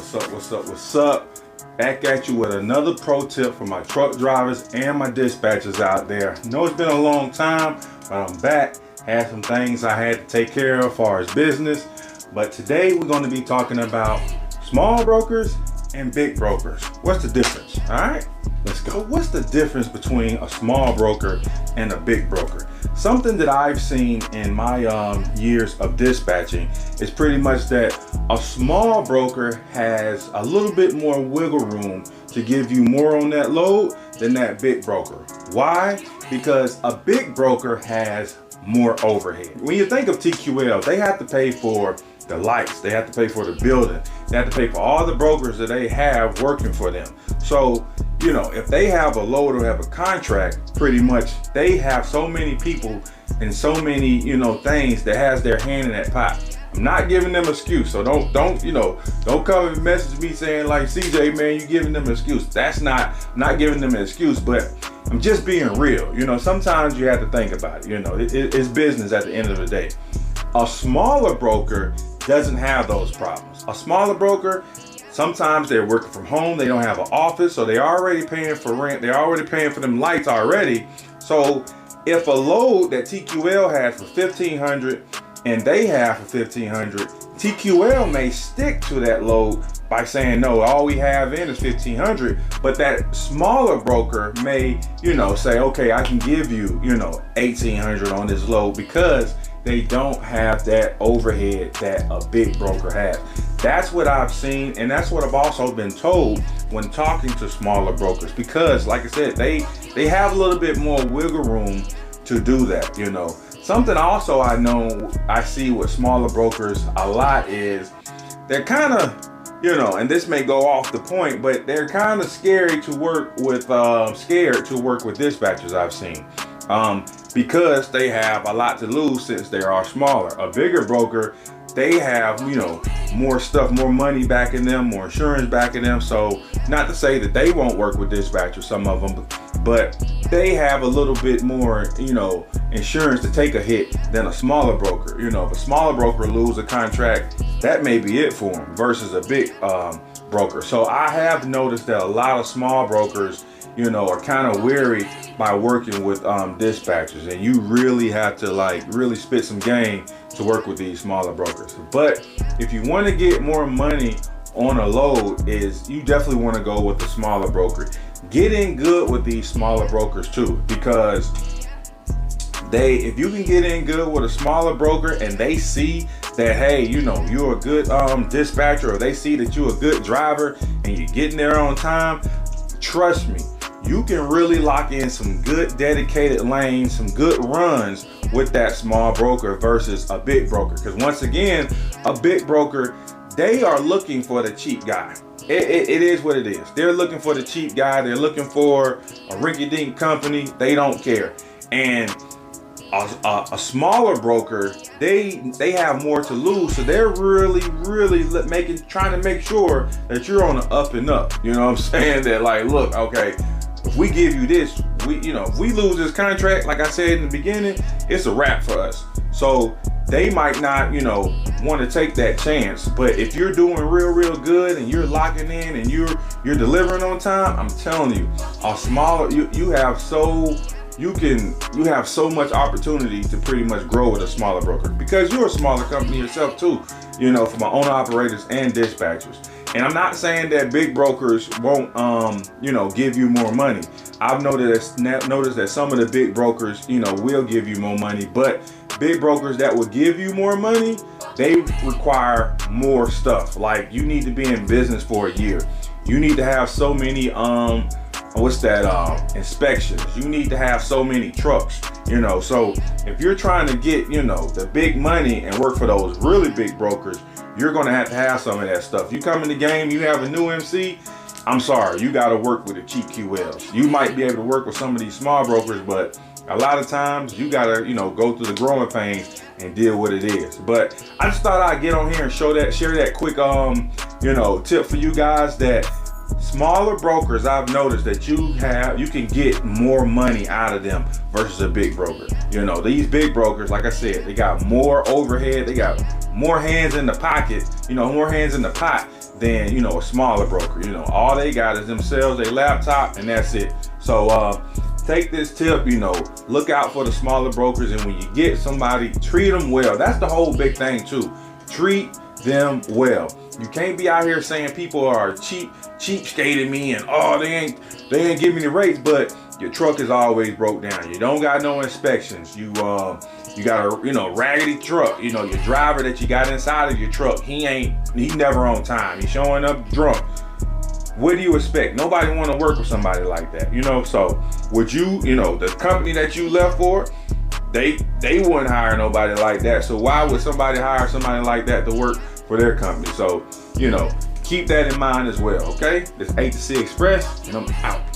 What's up, what's up, what's up? Back at you with another pro tip for my truck drivers and my dispatchers out there. I know it's been a long time, but I'm back. Had some things I had to take care of as far as business. But today we're going to be talking about small brokers and big brokers. What's the difference? All right, let's go. What's the difference between a small broker and a big broker? Something that I've seen in my years of dispatching is pretty much that a small broker has a little bit more wiggle room to give you more on that load than that big broker. Why? Because a big broker has more overhead. When you think of TQL, they have to pay for the lights, they have to pay for the building, they have to pay for all the brokers that they have working for them. So, you know, if they have a load or have a contract, pretty much they have so many people and so many, you know, things that has their hand in that pot. I'm not giving them an excuse, so don't come and message me saying like, CJ, man, you giving them an excuse. That's not, I'm not giving them an excuse, but I'm just being real. You know, sometimes you have to think about it. You know, it's business at the end of the day. A smaller broker doesn't have those problems. A smaller broker, sometimes they're working from home, they don't have an office, so they're already paying for rent, they're already paying for them lights already. So if a load that TQL has for $1,500 and they have for $1,500, TQL may stick to that load by saying, no, all we have in is $1,500, but that smaller broker may, you know, say, okay, I can give you, you know, $1,800 on this load because they don't have that overhead that a big broker has. That's what I've seen, and that's what I've also been told when talking to smaller brokers, because like I said, they have a little bit more wiggle room to do that, you know. Something also I see with smaller brokers a lot is they're kind of, you know, and this may go off the point, but they're kind of scared to work with dispatchers I've seen. Because they have a lot to lose since they are smaller. A bigger broker, they have, you know, more stuff, more money backing them, more insurance backing them. So not to say that they won't work with dispatchers, some of them, but they have a little bit more, you know, insurance to take a hit than a smaller broker. You know, if a smaller broker lose a contract, that may be it for them versus a big broker. So I have noticed that a lot of small brokers, you know, are kind of weary by working with dispatchers, and you really have to like really spit some game to work with these smaller brokers. But if you want to get more money on a load, is you definitely want to go with the smaller broker. Get in good with these smaller brokers too, because if you can get in good with a smaller broker and they see that, hey, you know, you're a good dispatcher, or they see that you're a good driver and you're getting there on time, trust me, you can really lock in some good dedicated lanes, some good runs with that small broker versus a big broker. Because once again, a big broker, they are looking for the cheap guy. It is what it is. They're looking for the cheap guy. They're looking for a rinky-dink company. They don't care. And a smaller broker, they have more to lose, so they're really trying to make sure that you're on the up and up. You know what I'm saying? That like, look, okay, if we give you this, if we lose this contract, like I said in the beginning, it's a wrap for us. So they might not, you know, want to take that chance. But if you're doing real good and you're locking in and you're delivering on time, I'm telling you, a smaller, you have so much opportunity to pretty much grow with a smaller broker, because you're a smaller company yourself too, you know, for my owner operators and dispatchers. And I'm not saying that big brokers won't, you know, give you more money. I've noticed that some of the big brokers, you know, will give you more money, but big brokers that will give you more money, they require more stuff. Like, you need to be in business for a year. You need to have so many, inspections. You need to have so many trucks, you know. So if you're trying to get, you know, the big money and work for those really big brokers, you're going to have some of that stuff. You come in the game, you have a new MC, I'm sorry, you got to work with the cheap QLs. You might be able to work with some of these small brokers, but a lot of times you got to, you know, go through the growing pains and deal with it is. But I just thought I'd get on here and share that quick, you know, tip for you guys, that Smaller brokers, I've noticed that you can get more money out of them versus a big broker. You know, these big brokers, like I said, they got more overhead, they got more hands in the pocket, you know, more hands in the pot than, you know, a smaller broker. You know, all they got is themselves, their laptop, and that's it. So take this tip, you know, look out for the smaller brokers, and when you get somebody, treat them well. That's the whole big thing too. Treat them well. You can't be out here saying people are cheapskating me and oh, they ain't giving me the rates, but your truck is always broke down. You don't got no inspections. You got a, you know, raggedy truck. You know, your driver that you got inside of your truck, he never on time. He's showing up drunk. What do you expect? Nobody want to work with somebody like that, you know? So would you know, the company that you left for, they wouldn't hire nobody like that. So why would somebody hire somebody like that to work for their company? So, you know, keep that in mind as well, okay? This 8 to C Express, and I'm out.